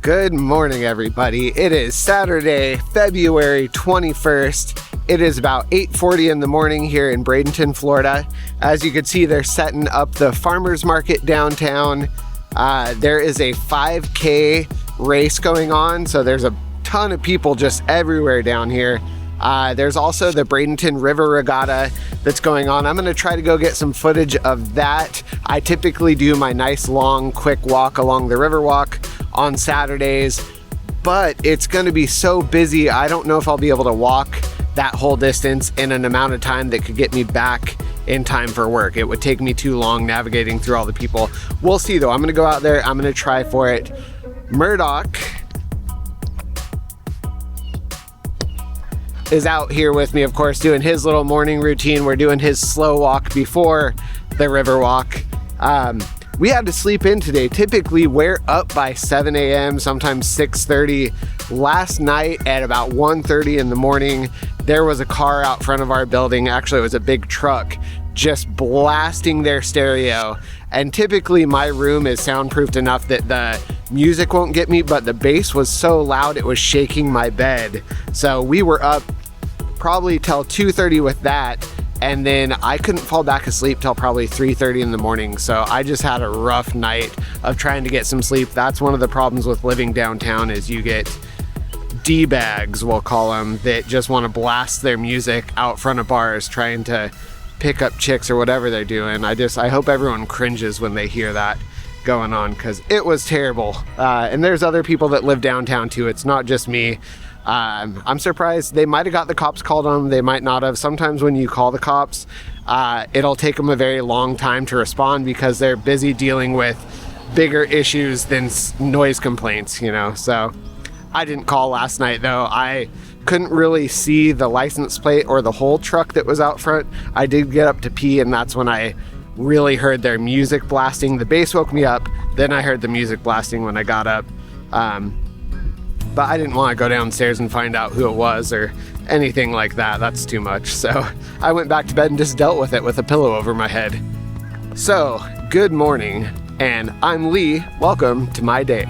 Good morning, everybody. It is Saturday, February 21st. It is about 8:40 in the morning here in Bradenton, Florida. As you can see, they're setting up the Farmers Market downtown. There is a 5K race going on, so there's a ton of people just everywhere down here. There's also the Bradenton River Regatta that's going on. I'm going to try to go get some footage of that. I typically do my nice long quick walk along the river walk on Saturdays, but it's going to be so busy I don't know if I'll be able to walk that whole distance in an amount of time that could get me back in time for work. It would take me too long navigating through all the people. We'll see though. I'm going to go out there. I'm going to try for it. Murdoch is out here with me, of course, doing his little morning routine. We're doing his slow walk before the river walk. We had to sleep in today. Typically we're up by 7 a.m., sometimes 6:30. Last night at about 1:30 in the morning, there was a car out front of our building. Actually, it was a big truck just blasting their stereo. And typically my room is soundproofed enough that the music won't get me, but the bass was so loud it was shaking my bed. So we were up probably till 2:30 with that, and then I couldn't fall back asleep till probably 3:30 in the morning. So I just had a rough night of trying to get some sleep. That's one of the problems with living downtown, is you get D-bags, we'll call them, that just want to blast their music out front of bars trying to pick up chicks or whatever they're doing. I hope everyone cringes when they hear that going on, because it was terrible. And there's other people that live downtown too. It's not just me. I'm surprised. They might have got the cops called on them. They might not have. Sometimes when you call the cops, it'll take them a very long time to respond because they're busy dealing with bigger issues than noise complaints, you know. So I didn't call last night though. I couldn't really see the license plate or the whole truck that was out front. I did get up to pee, and that's when I really heard their music blasting. The bass woke me up, then I heard the music blasting when I got up. But I didn't want to go downstairs and find out who it was or anything like that. That's too much. So I went back to bed and just dealt with it with a pillow over my head. So, good morning, and I'm Lee. Welcome to my day.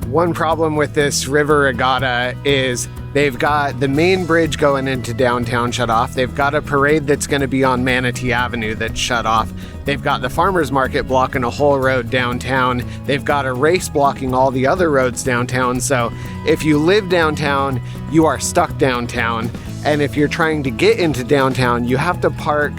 One problem with this river regatta is they've got the main bridge going into downtown shut off. They've got a parade that's going to be on Manatee Avenue that's shut off. They've got the farmers market blocking a whole road downtown. They've got a race blocking all the other roads downtown. So if you live downtown, you are stuck downtown. And if you're trying to get into downtown, you have to park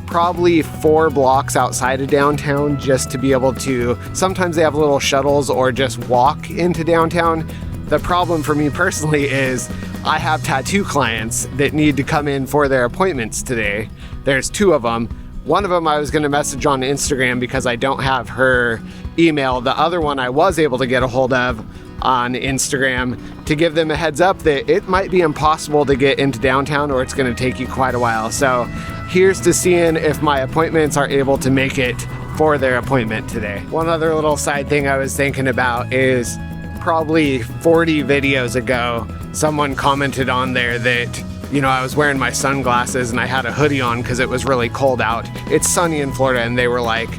probably 4 blocks outside of downtown just to be able to. Sometimes they have little shuttles or just walk into downtown. The problem for me personally is I have tattoo clients that need to come in for their appointments today. There's 2 of them. One of them I was going to message on Instagram because I don't have her email. The other one I was able to get a hold of on Instagram to give them a heads up that it might be impossible to get into downtown, or it's going to take you quite a while. So here's to seeing if my appointments are able to make it for their appointment today. One other little side thing I was thinking about is probably 40 videos ago, someone commented on there that, you know, I was wearing my sunglasses and I had a hoodie on because it was really cold out. It's sunny in Florida, and they were like,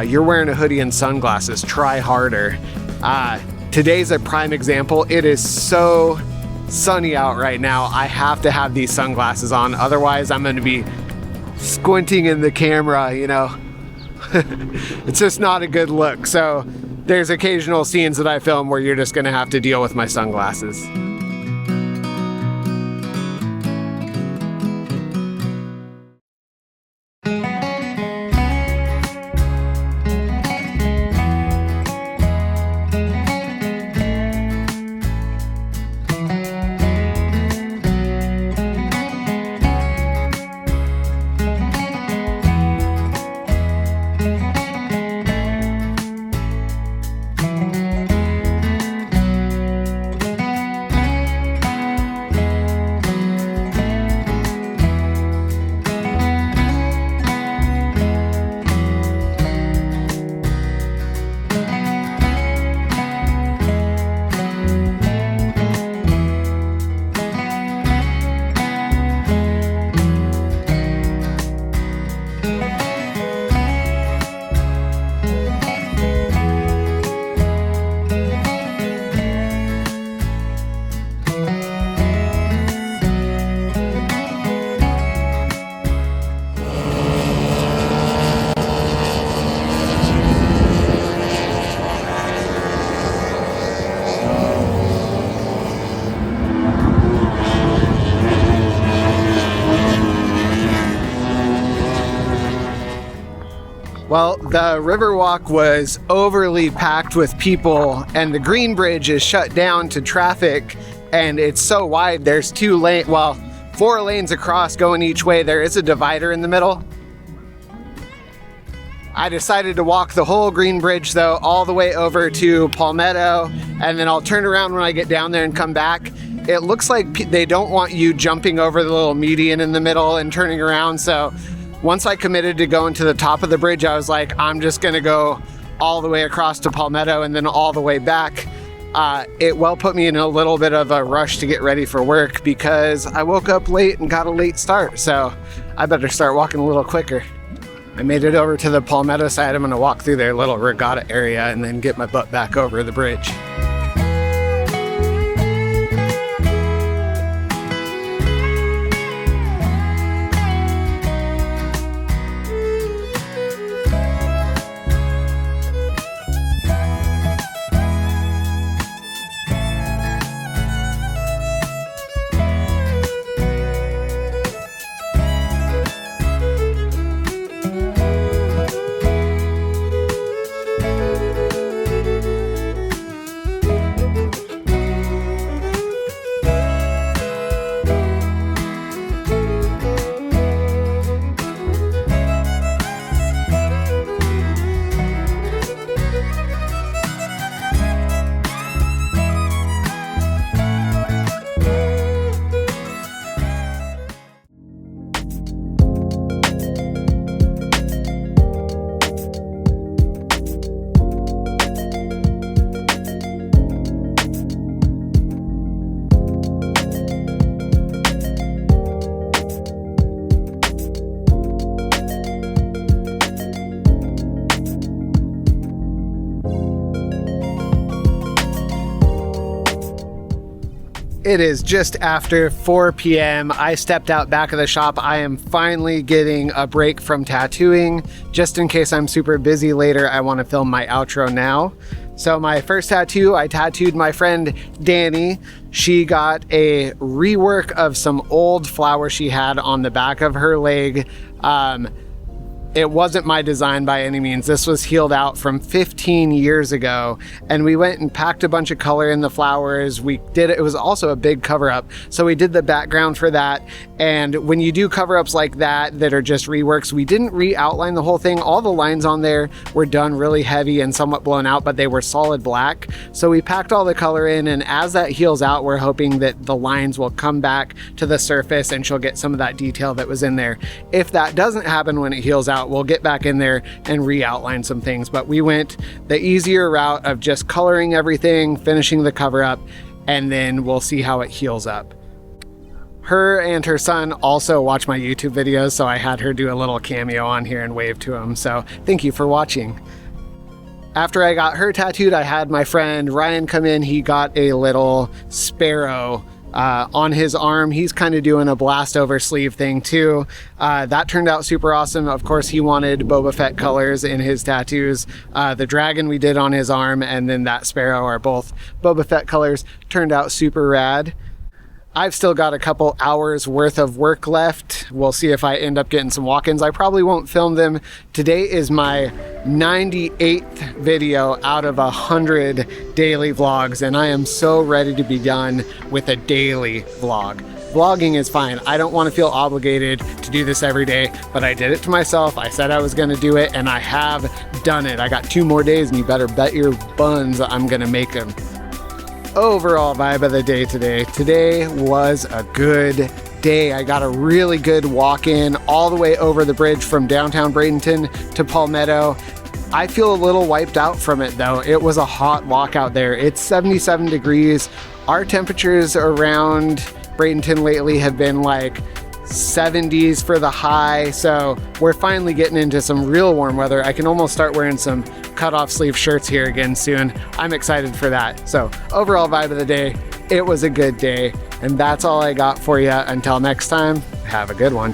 you're wearing a hoodie and sunglasses, try harder. Today's a prime example. It is so sunny out right now. I have to have these sunglasses on. Otherwise, I'm going to be squinting in the camera, you know. It's just not a good look. So there's occasional scenes that I film where you're just going to have to deal with my sunglasses. Well, the Riverwalk was overly packed with people, and the Green Bridge is shut down to traffic, and it's so wide. There's 4 lanes across going each way. There is a divider in the middle. I decided to walk the whole Green Bridge though, all the way over to Palmetto, and then I'll turn around when I get down there and come back. It looks like they don't want you jumping over the little median in the middle and turning around, so once I committed to going to the top of the bridge, I was like, I'm just gonna go all the way across to Palmetto and then all the way back. It put me in a little bit of a rush to get ready for work because I woke up late and got a late start, so I better start walking a little quicker. I made it over to the Palmetto side. I'm gonna walk through their little regatta area and then get my butt back over the bridge. It is just after 4 p.m. I stepped out back of the shop. I am finally getting a break from tattooing. Just in case I'm super busy later, I want to film my outro now. So my first tattoo, I tattooed my friend Danny. She got a rework of some old flower she had on the back of her leg. It wasn't my design by any means. This was healed out from 15 years ago, and we went and packed a bunch of color in the flowers. It was also a big cover up, so we did the background for that. And when you do cover ups like that are just reworks, we didn't re-outline the whole thing. All the lines on there were done really heavy and somewhat blown out, but they were solid black. So we packed all the color in, and as that heals out, we're hoping that the lines will come back to the surface and she'll get some of that detail that was in there. If that doesn't happen when it heals out, we'll get back in there and re-outline some things. But we went the easier route of just coloring everything, finishing the cover up, and then we'll see how it heals up. Her and her son also watch my YouTube videos, so I had her do a little cameo on here and wave to him. So thank you for watching. After I got her tattooed, I had my friend Ryan come in. He got a little sparrow on his arm. He's kind of doing a blast over sleeve thing too. That turned out super awesome. Of course, he wanted Boba Fett colors in his tattoos. The dragon we did on his arm and then that sparrow are both Boba Fett colors. Turned out super rad. I've still got a couple hours worth of work left. We'll see if I end up getting some walk-ins. I probably won't film them. Today is my 98th video out of 100 daily vlogs, and I am so ready to be done with a daily vlog. Vlogging is fine. I don't want to feel obligated to do this every day, but I did it to myself. I said I was going to do it, and I have done it. I got 2 more days, and you better bet your buns I'm going to make them. Overall vibe of the day today. Today was a good day. I got a really good walk in all the way over the bridge from downtown Bradenton to Palmetto. I feel a little wiped out from it though. It was a hot walk out there. It's 77 degrees. Our temperatures around Bradenton lately have been like 70s for the high, so we're finally getting into some real warm weather. I can almost start wearing some cut-off sleeve shirts here again soon. I'm excited for that. So overall vibe of the day, it was a good day, and that's all I got for you. Until next time, have a good one.